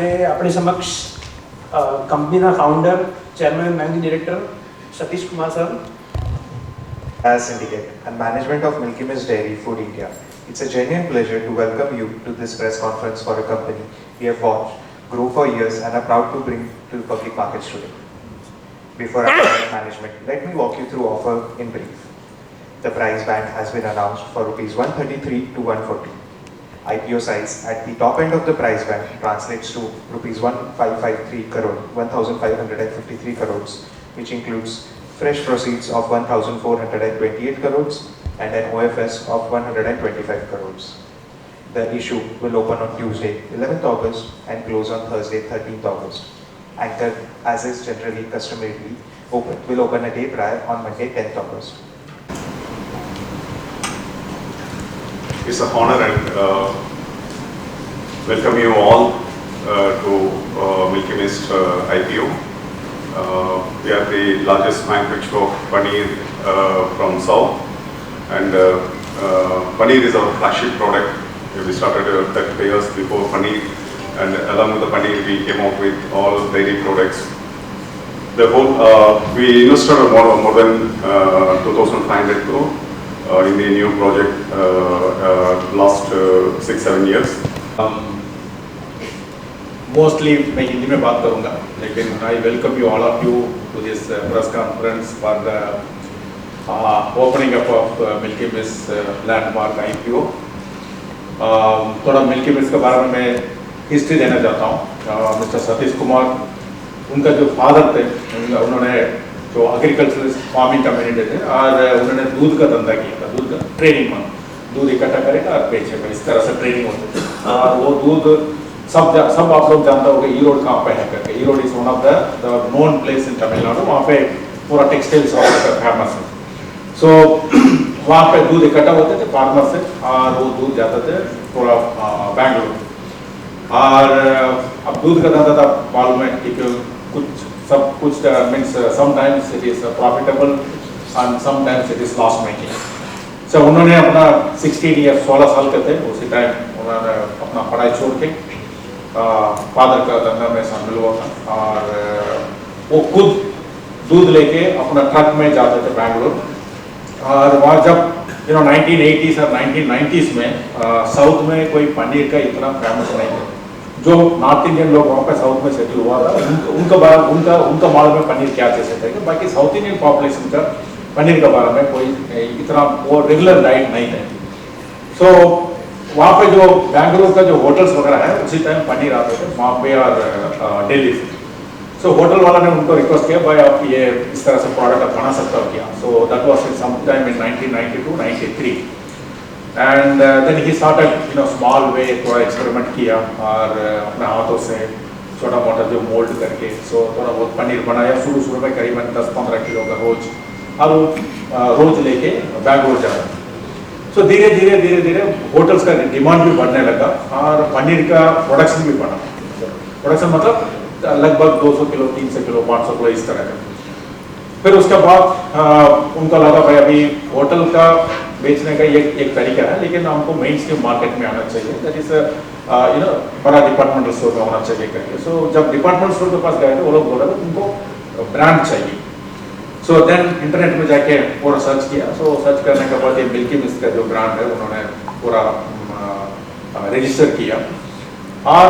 અને આપણી સમક્ષ કંપનીના founder, chairman and managing director Satish Kumar sir. As Syndicate and management of Milky Mist Dairy Food India, it's a genuine pleasure to welcome you to this press conference for a company we have watched grow for years and are proud to bring to the public markets today. Before I present management, let me walk you through offer in brief. The price band has been announced for rupees 133 to 140. IPO size at the top end of the price band translates to rupees 1553 crore, 1553 crores, which includes fresh proceeds of 1428 crores and an OFS of 125 crores. The issue will open on Tuesday, 11th August and close on Thursday, 13th August. Anchor, as is generally customarily, will open a day prior on Monday, 10th August. It's an honor and welcome you all to Milky Mist IPO. We are the largest manufacturer of paneer from South, and paneer is our flagship product. We started 35 years before paneer, and along with the paneer we came out with all dairy products. The whole we invested more than 2,500 crore in the new project last 6-7 years. Mostly मैं हिंदी में बात करूंगा, लेकिन I welcome you all of you to this press conference for the opening up of Milky Mist landmark IPO. थोड़ा Milky Mist के बारे में मैं हिस्ट्री देना चाहता हूँ. मिस्टर सतीश कुमार, उनका जो फादर थे, उन्होंने जो एग्रीकल्चर फार्मिंग का मैनेजर थे और उन्होंने दूध का धंधा किया था. दूध का ट्रेनिंग में दूध इकट्ठा करेगा और बेचेगा, इस तरह से ट्रेनिंग होती थी. और वो दूध सब आप लोग जानते हो कि ईरोड कहाँ पे है करके. Erode is one of the known place in Tamil Nadu. वहाँ पे पूरा टेक्सटाइल्स फेमस है. सो वहाँ पे दूध इकट्ठा होते थे फार्मर से और वो दूध जाते थे पूरा बैंगलोर. और अब दूध का धंधा था, मालूम है कि कुछ means sometimes it is profitable and sometimes it is loss making. So उन्होंने अपना 16 साल के थे उसी टाइम उन्होंने अपना पढ़ाई छोड़ के फादर का धंधा में शामिल हुआ था. और वो खुद दूध लेके अपना ट्रक में जाते थे बैंगलोर. और वहाँ जब 1980s और 1990s में साउथ में कोई पनीर का इतना फेमस नहीं था. जो नॉर्थ इंडियन लोग वहाँ पे साउथ में सेटल हुआ था, उनका मालूम में पनीर क्या चीज़ है. बाकी साउथ इंडियन पॉपुलेशन का पनीर के बारे में कोई इतना वो रेगुलर डाइट नहीं है. सो वहाँ पे जो बैंगलोर का जो होटल्स वगैरह है उसी टाइम पनीर आते थे वहाँ पे और दिल्ली से. सो होटल वाला ने उनको रिक्वेस्ट किया, भाई आप ये इस तरह से प्रोडक्ट आप बना सकते हो क्या. So that was some time in 1992-93 and then he started small way थोड़ा एक्सपेरिमेंट किया और अपने हाथों से छोटा मोटा जो मोल्ड करके सो थोड़ा बहुत पनीर बनाया. शुरू में करीबन 10-15 किलो का रोज और रोज लेके बैंगलोर जा रहा. सो धीरे धीरे होटल्स का डिमांड भी बढ़ने लगा और पनीर का प्रोडक्शन भी बढ़ा. प्रोडक्शन मतलब लगभग 200 किलो, 300 किलो, 500 किलो इस तरह का. फिर उसके बाद उनको लगा भाई अभी होटल का बेचने का एक तरीका है, लेकिन हमको मेन स्ट्रीम मार्केट में आना चाहिए. दैट इज बड़ा डिपार्टमेंटल स्टोर में होना चाहिए करके. सो जब डिपार्टमेंटल स्टोर के पास गए तो वो लोग बोला था उनको ब्रांड चाहिए. सो देन इंटरनेट में जाके पूरा सर्च किया. सो सर्च करने के बाद ये मिल्की मिस्ट का जो ब्रांड है उन्होंने पूरा रजिस्टर किया. और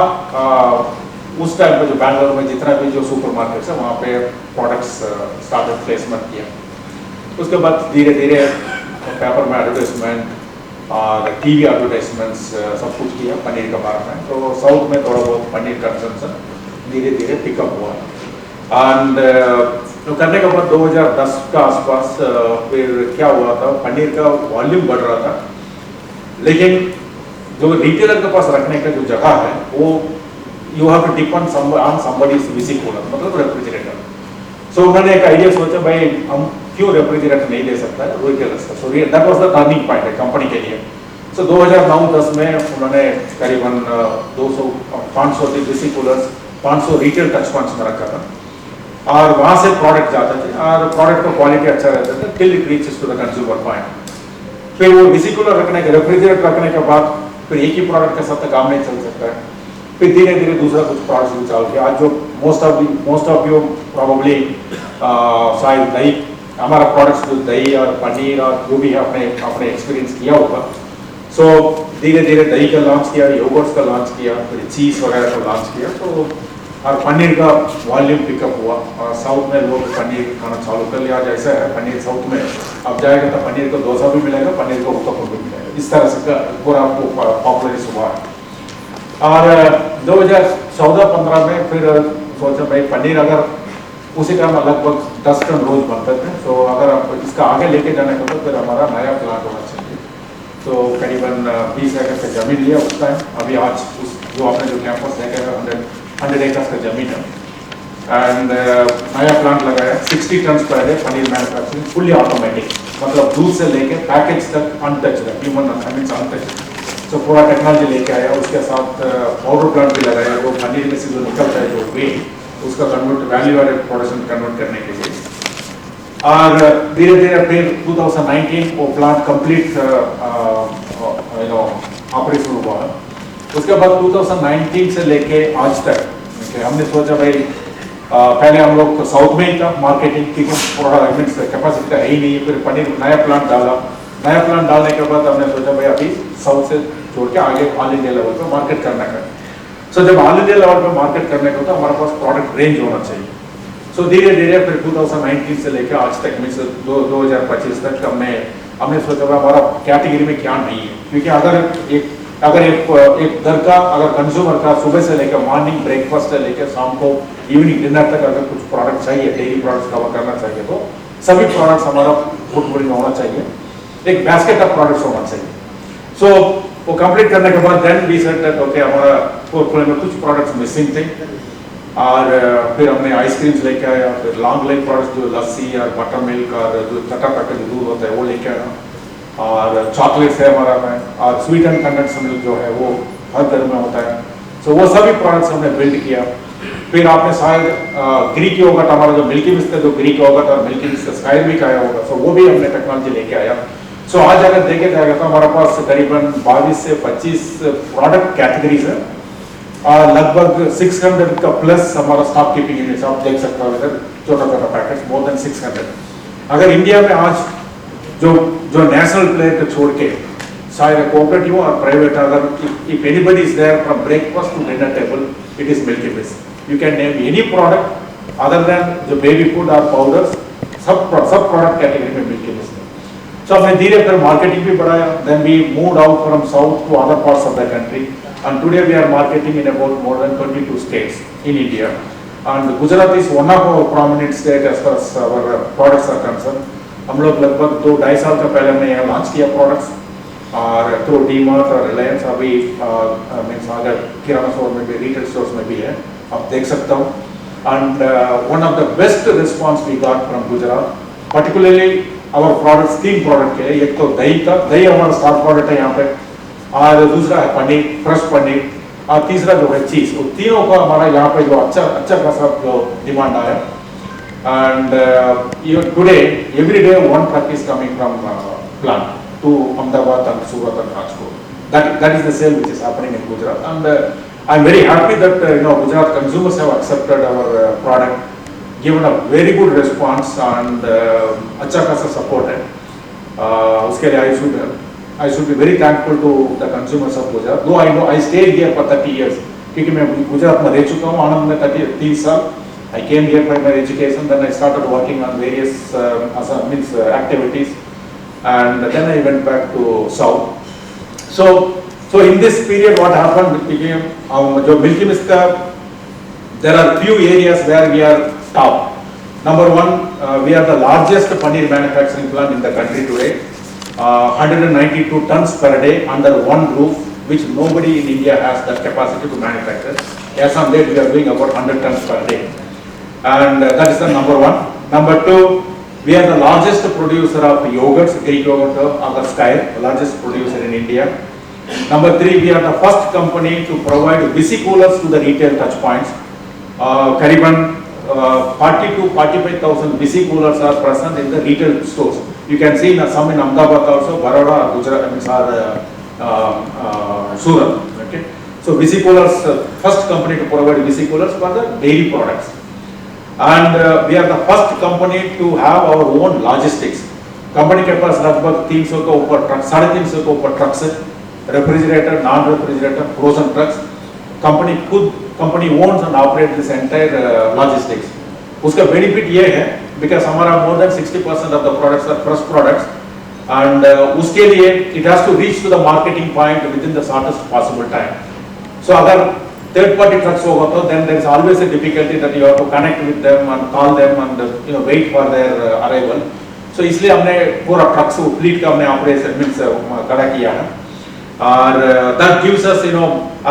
उस टाइम पे जो बैंगलोर में जितना भी जो सुपर मार्केट्स है वहाँ पे प्रोडक्ट्स स्टार्टेड प्लेसमेंट किया. उसके बाद धीरे धीरे पेपर में एडवर्टाइजमेंट और टीवी एडवर्टाइजमेंट्स सब कुछ किया पनीर के बारे में. तो साउथ में थोड़ा बहुत पनीर कंजम्पशन धीरे धीरे पिकअप हुआ. एंड तो करने के बाद 2010 का आसपास फिर क्या हुआ था, पनीर का वॉल्यूम बढ़ रहा था, लेकिन जो रिटेलर के पास रखने का जो जगह है वो you have to depend on somebody's visicooler, मतलब रेफ्रिजरेटर. सो उन्होंने एक आइडिया सोचा, भाई हम क्यों रेफ्रिजरेटर नहीं ले सकता है रिटेलर्स का. सो that was the turning point है कंपनी के लिए. सो 2009-10 में उन्होंने करीबन 500 विसिकूलर्स, 500 रिटेल टच पॉइंट्स में रखा था और वहाँ से प्रोडक्ट जाते थे और प्रोडक्ट का क्वालिटी अच्छा रहता था till it reaches to the consumer point. फिर वो विसिकुलर रखने के, रेफ्रिजरेटर रखने के बाद फिर एक ही प्रोडक्ट के साथ काम नहीं चल सकता है. फिर फिर धीरे धीरे दूसरा कुछ प्रोडक्ट्स भी चालू किया। आज जो मोस्ट ऑफ यू प्रॉब्ली शायद दही, हमारा प्रोडक्ट्स जो दही और पनीर और जो भी है अपने एक्सपीरियंस किया होगा। सो धीरे धीरे दही का लॉन्च किया, योगर्ट्स का लॉन्च किया, फिर चीज़ वगैरह का लॉन्च किया। तो और पनीर का वॉल्यूम पिकअप हुआ और साउथ में लोग पनीर खाना चालू कर लिया। जैसा है पनीर साउथ में अब जाएगा तो पनीर का डोसा भी मिलेगा, पनीर का उत्तपम भी मिलेगा। इस तरह से पूरा पॉपुलर हुआ है। और 2014-15 में फिर सोचा भाई पनीर अगर उसी टाइम लगभग 10 टन रोज बनते थे, तो अगर आप इसका आगे लेके जाने को तो फिर हमारा नया प्लांट होना चाहिए। तो करीबन 20 एकड़ का जमीन लिया उस टाइम। अभी आज उस जो आपने जो कैंपस देखा है 100 एकड़ का जमीन है एंड नया प्लांट लगाया। 60 ton per day paneer manufacturing fully automatic, मतलब दूध से लेके पैकेज तक अनटच्ड है, ह्यूमन अनटच्ड। तो पूरा टेक्नोलॉजी लेके आया। उसके साथ पाउडर प्लांट भी लगाया, वो पनीर में से जो निकलता है जो वे उसका convert value added production convert करने के लिए। और धीरे धीरे फिर 2019 वो प्लांट कंप्लीट ऑपरेशन हुआ है। उसके बाद 2019 से लेके आज तक हमने सोचा भाई पहले हम लोग तो साउथ में ही था मार्केटिंग की प्रोडक्ट कैपेसिटी है ही नहीं। फिर पनीर नया प्लांट डाला। नया प्लांट डालने के बाद हमने सोचा भाई अभी साउथ से छोड़ के आगे ऑल इंडिया लेवल पर मार्केट करना है। सो जब ऑल इंडिया लेवल पर मार्केट करने को तो हमारे पास प्रोडक्ट रेंज होना चाहिए। सो धीरे धीरे फिर 2019 से लेकर आज तक मीन्स 2025 तक हमने सोचा हमारा कैटेगरी में क्या नहीं है। क्योंकि अगर एक घर का अगर कंज्यूमर का सुबह से लेकर मॉर्निंग ब्रेकफास्ट से लेकर शाम को इवनिंग डिनर तक अगर कुछ प्रोडक्ट चाहिए, डेली प्रोडक्ट्स कवर करना चाहिए, तो सभी प्रोडक्ट्स हमारा फुटप्रिंट में होना चाहिए, एक बास्केट ऑफ प्रोडक्ट्स होना चाहिए। सो वो कंप्लीट करने के बाद then we said that okay हमारा पोर्टफोलियो में कुछ प्रोडक्ट्स मिसिंग थे। और फिर हमने आइसक्रीम्स लेके आया, फिर लॉन्ग लाइफ प्रोडक्ट्स जो लस्सी और बटर मिल्क और जो चटा पटा जो दूध होता है वो लेके आया। और चॉकलेट्स है हमारा में, और स्वीट एंड कंडेंस्ड मिल्क जो है वो हर घर में होता है। सो वो सभी प्रोडक्ट्स हमने बिल्ड किया। फिर आपने शायद ग्रीक योगर्ट, हमारा जो मिल्की मिस्ट है, जो ग्रीक योगर्ट और मिल्की मिस्ट स्काई भी आया होगा, सो वो भी हमने टेक्नोलॉजी लेके आया। सो आज अगर देखे जाएगा तो हमारे पास करीबन 22 से 25 प्रोडक्ट कैटेगरीज है और लगभग 600 का प्लस हमारा स्टॉक कीपिंग यूनिट्स आप देख सकते हो इधर, छोटा छोटा पैकेट मोर देन 600। अगर इंडिया में आज जो नेशनल प्लेयर को छोड़ के शायद कोऑपरेटिव और प्राइवेट, अगर if anybody is there from breakfast to dinner table, it is Milky Mist. You can name any product other than जो बेबी फूड और पाउडर्स, सब प्रोडक्ट कैटेगरी में मिल्की मिस्ट है। सो हमने धीरे फिर मार्केटिंग भी बढ़ाया। Then we moved out from south to other parts of the country and today we are marketing in about more than 22 states in India, and Gujarat is one of our prominent state as far as our products are concerned. हम लोग लगभग 2-2.5 साल का पहले हमने यहाँ launch किया products, और थ्रू डीमार्ट और रिलायंस, अभी मीन्स अगर किराना स्टोर में भी, रिटेल स्टोर्स में भी है, आप देख सकता हूँ। And one of the best response we got from Gujarat, particularly our products 3 product के। एक तो दही का, दही हमारा स्टार प्रोडक्ट है यहाँ पे, और दूसरा है पनीर, फ्रेश पनीर, और तीसरा जो है चीज। वो तीनों का हमारा यहाँ पे जो अच्छा खासा जो डिमांड आया। And today every day 1 truck is coming from plant to Ahmedabad and Surat and Rajkot. That is the sale which is happening in Gujarat, and I'm very happy that Gujarat consumers have accepted our product, given a very good response, and अच्छा खासा support है। उसके लिए I should be very thankful to the consumers of Gujarat. Though I know I stayed here for 30 years, क्योंकि मैं गुजरात में रह चुका हूँ, आनंद में 33 साल। I came here for my education, then I started working on various activities, and then I went back to South. So in this period, what happened became जो milky mist का, there are few areas where we are top. Number one, we are the largest paneer manufacturing plant in the country today. 192 tons per day under one roof, which nobody in India has that capacity to manufacture. As on date, we are doing about 100 tons per day, and that is the number one. Number two, we are the largest producer of yogurts, Greek yogurt, Agarskaya, the largest producer in India. Number three, we are the first company to provide visi-coolers to the retail touch points. Kariban 40 to 45,000 visi-coolers are present in the retail stores. You can see some in Ahmedabad also, Baroda, Gujarat, Surat. Okay. So Visi-Coolers, first company to provide Visi-Coolers for the dairy products. And we are the first company to have our own logistics. Company के पास लगभग 300 के ऊपर truck, 350 के ऊपर trucks है, refrigerator, non refrigerator, frozen trucks. Company owns and operate this entire logistics. उसका benefit ये है बिकॉज हमारा more than 60% of the products are fresh products, and उसके लिए it has to reach to the marketing point within the shortest possible time. So अगर third party trucks होगा तो then there is always a difficulty that you have to connect with them and call them and wait for their arrival. So इसलिए हमने पूरा trucks fleet का हमने operation means खड़ा किया है. और that gives us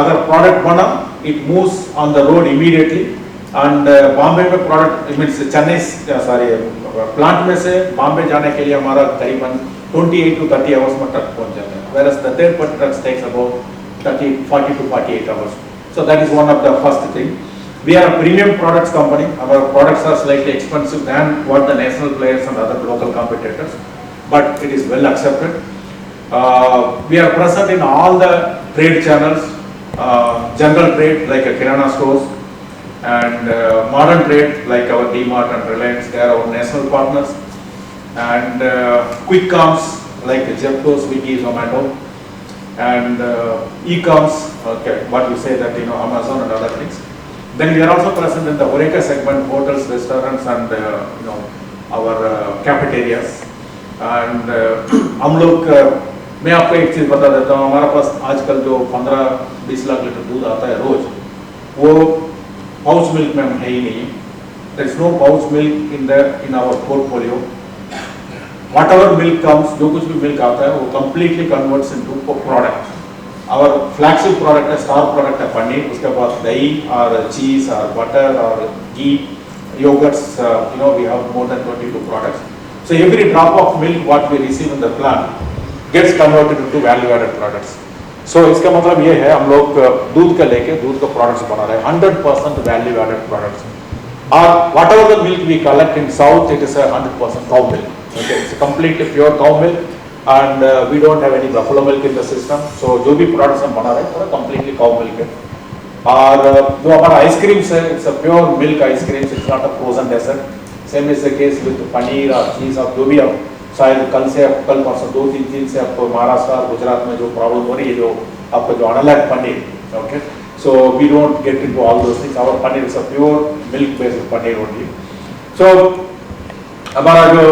अगर प्रोडक्ट बना it moves on the road immediately. and Bombay में प्रोडक्ट मीन्स चेन्नई प्लांट में से बॉम्बे जाने के लिए हमारा करीबन 28 to 30 hours में ट्रक पहुंच जाता है, whereas the third party trucks takes about 40 to 48 hours. So that is one of the first thing. We are a premium products company. Our products are slightly expensive than what the national players and other local competitors, but it is well accepted. We are present in all the trade channels, general trade like a Kirana stores, and modern trade like our DMart and Reliance. They are our national partners. And quick commerce like Zepto, Swiggy, Zomato. And e-coms, okay, what you say that Amazon and other things. Then we are also present in the HoReCa segment, hotels, restaurants, and our cafeterias. And हम लोग मैं आपको एक चीज़ बता देता हूँ, हमारे पास आजकल जो 15-20 लाख लीटर दूध आता है रोज, वो पाउच मिल्क में है ही नहीं. There is no pouch milk in our portfolio. Whatever milk comes, जो कुछ भी मिल्क आता है वो completely converts into product. Our flagship product है, star product है पनीर, उसके बाद दही और cheese और butter और ghee, yogurts, we have more than 22 products. So every drop of milk what we receive in the plant gets converted into value-added products. So इसका मतलब ये है हम लोग दूध का लेके दूध का products बना रहे हैं, 100% value-added products. Or whatever the milk we collect in south, it is a 100% cow milk. Okay, it's a completely pure cow milk, and we don't have any buffalo milk in the system. So जो भी products हम बना रहे हैं, completely cow milk है. और जो हमारा ice creams है, it's a pure milk ice creams. It's not a frozen dessert. Same is the case with paneer और cheese और जो भी आप शायद कल परसों 2-3 दिन से आपको महाराष्ट्र और गुजरात में जो प्रॉब्लम हो रही है, जो आपका जो अनलैक paneer, okay. So we don't get into all those things. Our paneer is a pure milk-based paneer only. So, हमारा जो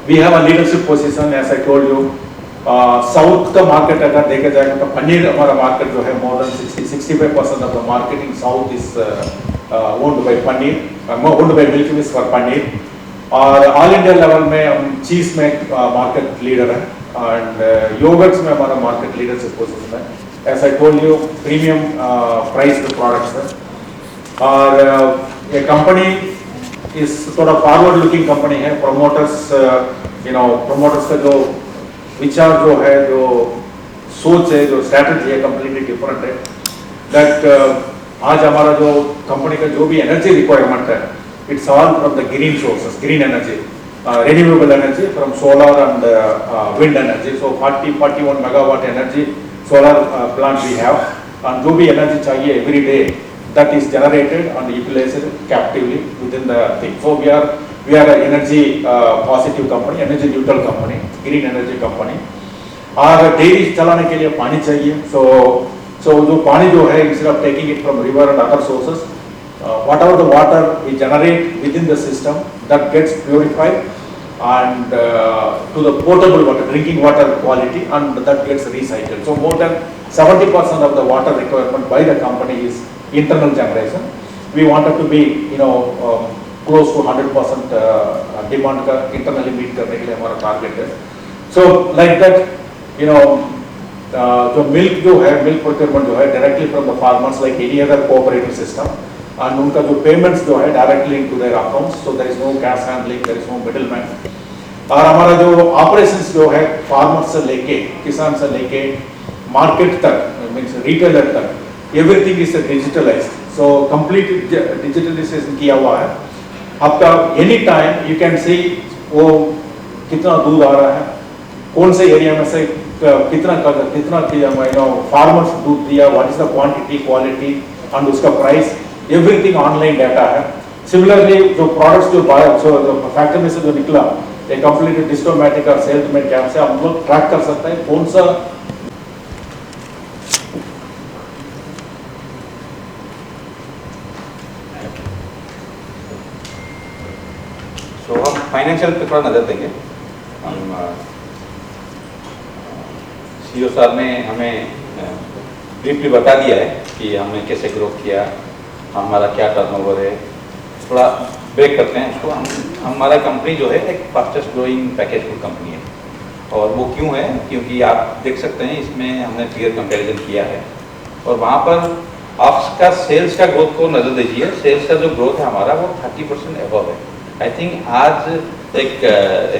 we have a leadership position, as I told you. South का market अगर देखा जाएगा तो पनीर हमारा market जो है more than 65% of the market in South is owned by paneer, owned by Milky Mist for paneer. और all India level में हम cheese में market leader हैं, and yogurts में हमारा market leadership position है. As I told you, premium priced products है. और ये company is थोड़ा forward looking company है. Promoters, promoters का जो विचार जो है, जो सोच है, जो strategy है, completely different है. That आज हमारा जो company का जो भी energy requirement है, it's all from the green sources, green energy, renewable energy from solar and wind energy. So 40-41 megawatt energy solar plant we have, and जो भी energy चाहिए every day, that is generated and utilized captively within the thing. So we are an energy positive company, energy neutral company, green energy company. और dairy चलाने के लिए पानी चाहिए. So जो पानी जो है, instead of taking it from river and other sources, whatever the water we generate within the system, that gets purified and to the potable water, drinking water quality, and that gets recycled. So more than 70% of the water requirement by the company is internal generation. We wanted to be close to 100% demand का internally meet करने के लिए हमारा target है. So like that, जो milk जो है, milk procurement जो है directly from the farmers like any other cooperative system, and उनका जो payments जो है directly into their accounts, so there is no cash handling, there is no middleman. और हमारा जो operations जो है farmers से लेके, किसान से लेके market तक, means retailer तक, everything is digitalized. So complete digitalization किया हुआ है. आपका any time you can see वो कितना दूध आ रहा है, कौन से एरिया में से कितना फार्मर्स दूध दिया, what is the quantity, quality and उसका प्राइस, एवरीथिंग ऑनलाइन डाटा है। सिमिलरली जो प्रोडक्ट्स जो फैक्ट्री में से जो निकला एक कंप्लीट डिस्टोमेटिक और सेल्समैन कैप से हम लोग ट्रैक कर सकते हैं कौन सा। तो हम फाइनेंशियल पे थोड़ा नज़र देंगे। हम सीईओ साहब ने हमें ब्रीफली बता दिया है कि हमने कैसे ग्रोथ किया, हमारा क्या टर्नओवर है। थोड़ा ब्रेक करते हैं इसको। हमारा कंपनी जो है एक fastest growing package food company है, और वो क्यों है, क्योंकि आप देख सकते हैं इसमें हमने पीयर कंपैरिजन किया है, और वहाँ पर आपका सेल्स का ग्रोथ को नज़र दीजिए। सेल्स का जो ग्रोथ है हमारा वो 30% एबव है। आई थिंक आज एक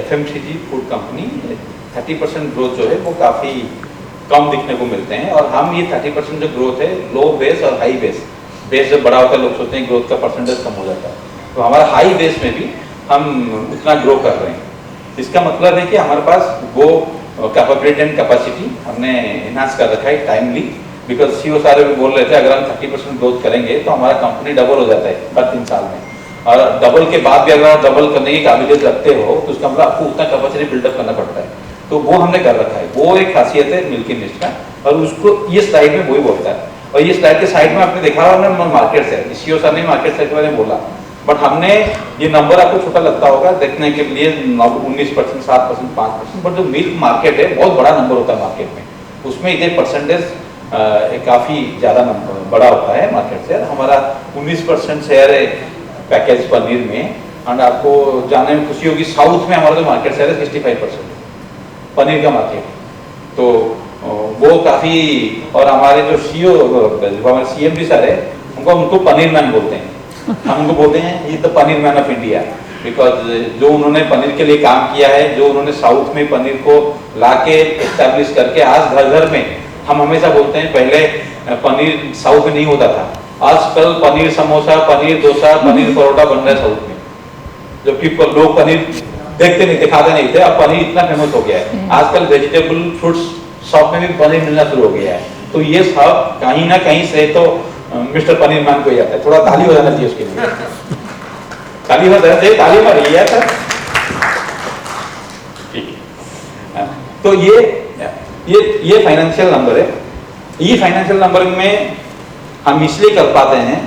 FMCG फूड कंपनी 30% ग्रोथ जो है वो काफ़ी कम दिखने को मिलते हैं, और हम ये 30% जो ग्रोथ है लो बेस और हाई बेस जब बड़ा होता है लोग सोचते हैं ग्रोथ का परसेंटेज कम हो जाता है, तो हमारा हाई बेस में भी हम उतना ग्रो कर रहे हैं। इसका मतलब है कि हमारे पास वो कैपेबिलिटी एंड कैपेसिटी हमने इन्हांस कर रखा है टाइमली, बिकॉज सीईओ सारे भी बोल रहे थे अगर हम 30% ग्रोथ करेंगे तो हमारा कंपनी डबल हो जाता है हर 3 साल में, और डबल के बाद भी अगर आप डबल करने की काबिलियत रखते हो तो उसका मतलब आपको उतना कैपेसिटी बिल्डअप करना पड़ता है, तो वो हमने कर रखा है। वो एक खासियत है मिल्की मिस्ट का, और उसको ये स्लाइड में वही बोलता है। और ये स्लाइड के साइड में आपने देखा होगा मार्केट से, सीईओ सर ने मार्केट से के बारे में बोला, बट हमने ये नंबर आपको छोटा लगता होगा देखने के लिए 19%, 7%, 5%, बट जो मिल्क मार्केट है बहुत बड़ा नंबर होता है मार्केट में, उसमें इधर परसेंटेज काफ़ी ज़्यादा नंबर बड़ा होता है मार्केट से। हमारा 19% शेयर है पैकेज पनीर में, एंड आपको जानने में खुशी होगी साउथ में हमारा जो मार्केट शेयर है 65% पनीर का मार्केट, तो वो काफ़ी। और हमारे जो सीईओ हमारे CMD सर है उनको पनीर मैन बोलते हैं, हम उनको बोलते हैं ये the paneer man of India, because जो उन्होंने पनीर के लिए काम किया है, जो उन्होंने साउथ में पनीर को ला के एस्टैब्लिश करके आज घर घर में, हम हमेशा बोलते हैं पहले पनीर साउथ में नहीं होता था, आजकल पनीर समोसा, पनीर डोसा, पनीर परोठा बन रहा है साउथ में, जबकि लोग पनीर देखते नहीं, दिखाते नहीं थे, अब पनीर इतना फेमस हो गया है। आजकल वेजिटेबल फ्रूट्स शॉप में भी पनीर मिलना शुरू हो गया है, तो ये सब कहीं ना कहीं से तो मिस्टर पनीर मैन को ही आता है। थोड़ा ताली हो जाना चाहिए उसके लिए, ताली हो जाना चाहिए, ताली मार रही है सर। तो ये फाइनेंशियल नंबर है। ये फाइनेंशियल नंबर में हम इसलिए कर पाते हैं,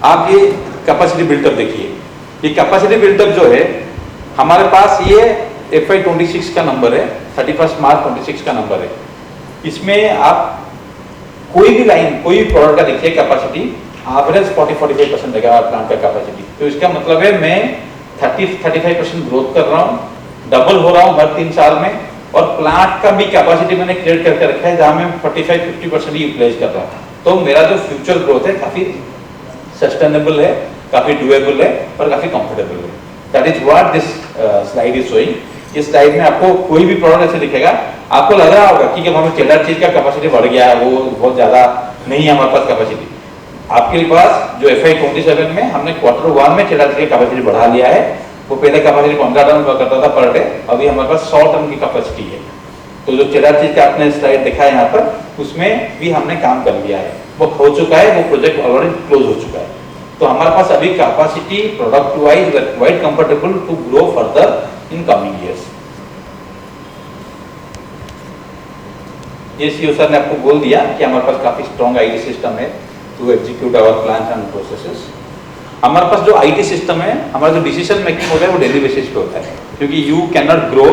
आप ये कैपेसिटी बिल्डअप देखिए, ये कैपेसिटी बिल्डअप जो है हमारे पास ये FY 26 का नंबर है, 31 मार्च 26 का नंबर है। इसमें आप कोई भी लाइन, कोई भी प्रोडक्ट का देखिए कैपेसिटी एवरेज 40-45% देगा प्लांट का कैपेसिटी, तो इसका मतलब है मैं 30-35% ग्रोथ कर रहा हूँ, डबल हो रहा हूँ हर 3 साल में, और प्लांट का भी कैपेसिटी मैंने क्रिएट करके रखा है जहाँ मैं 45-50% ही यूटिलाइज कर रहा हूँ। तो मेरा जो फ्यूचर ग्रोथ है काफ़ी सस्टेनेबल है, काफ़ी डुएबल है, और काफ़ी कंफर्टेबल है। That is what this slide is showing. इस स्लाइड में आपको कोई भी प्रोडक्ट ऐसे दिखेगा, आपको लग रहा होगा कि हमें चेडर चीज का कैपेसिटी बढ़ गया है, वो बहुत ज़्यादा नहीं है हमारे पास कैपेसिटी। आपके पास जो FY 27 में हमने Q1 में चेडर चीज की कैपेसिटी बढ़ा लिया है, वो पहले कैपेसिटी 15 टन करता था पर डे, अभी हमारे पास 100 टन की कैपेसिटी है। तो जो चेडर चीज का आपने स्लाइड देखा है यहाँ पर, उसमें भी हमने काम कर लिया है, वो हो चुका है, वो प्रोजेक्ट ऑलरेडी क्लोज हो चुका है। तो हमारे पास अभी capacity product wise quite comfortable to grow further in coming years. ये सीईओ सर ने आपको बोल दिया कि हमारे पास काफी स्ट्रॉन्ग IT सिस्टम है to execute our plans and processes. हमारे पास जो IT सिस्टम है, हमारा जो डिसीजन मेकिंग होता है वो डेली बेसिस पे होता है, क्योंकि you can not grow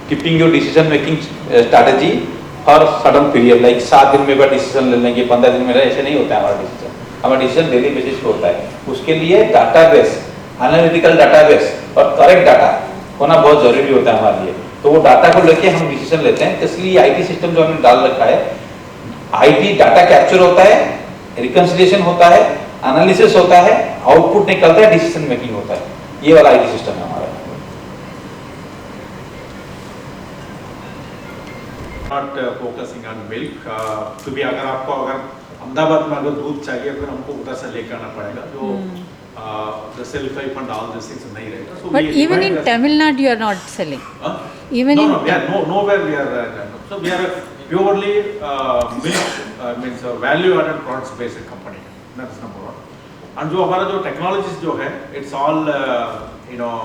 keeping your decision making strategy for sudden period, like 7 दिन में एक डिसीजन ले लेंगे, 15 दिन में, ऐसे नहीं होता है हमारा डिसीजन। हमारा डिसीजन डेली बेसिस पे होता है। उसके लिए डाटाबेस, एनालिटिकल डाटाबेस और करेक्ट डाटा होना बहुत जरूरी होता है हमारे लिए। तो वो डाटा को लेके हम डिसीजन लेते हैं, इसलिए IT सिस्टम जो हमने डाल रखा है, IT डाटा कैप्चर होता है, रिकंसिलिएशन होता है, एनालिसिस होता है, आउटपुट निकलता है, डिसीजन मेकिंग होता है। ये वाला IT सिस्टम है हमारा। नॉट फोकसिंग ऑन मिल्क, तो भी अगर आपको अहमदाबाद में अगर दूध चाहिए फिर हमको उधर से लेकर आना पड़ेगा, जो the self-help and all these things nahi rahega. So But we even divide in the- Tamil Nadu, you are not selling. Huh? Even no, in no, we are nowhere we are. So we are a purely milk means value-added products-based company. That's number one. And जो हमारा जो technologies जो है, it's all you know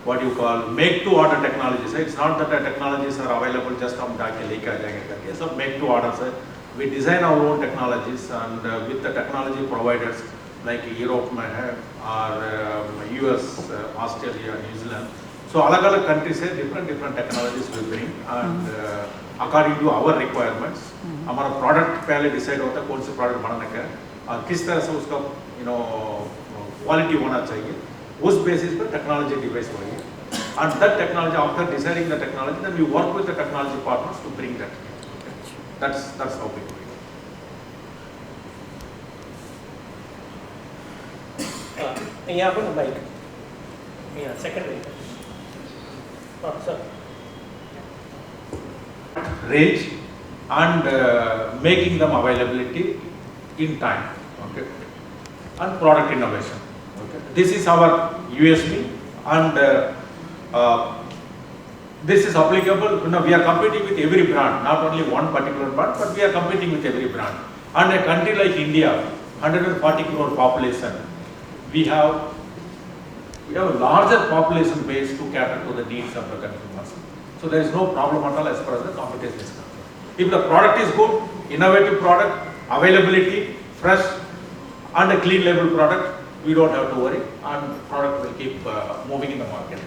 what you call make-to-order technologies. It's not that the technologies are available just हम जाके लेके आ जाएंगे करके. सब make-to-orders है. We design our own technologies and with the technology providers like Europe में है or US, Australia, New Zealand. So अलग-अलग countries से different technologies we bring and according to our requirements, हमारा product पहले decide होता है कौन से product बनाने का है और किस तरह से उसका quality होना चाहिए, उस basis पर technology device होगी. And that technology, after deciding the technology, then we work with the technology partners to bring that. That's how we do it. અહીંયા આપો ને બાઈક અહીંયા second bike sir Range and making them availability in time. Okay. And product innovation. Okay. This is our USP and this is applicable. You know, we are competing with every brand, not only one particular brand, but we are competing with every brand. And a country like India, 140 crore population, we have a larger population base to cater to the needs of the consumers. So there is no problem at all as far as the competition is concerned. If the product is good, innovative product, availability, fresh and a clean label product, we don't have to worry and product will keep moving in the market.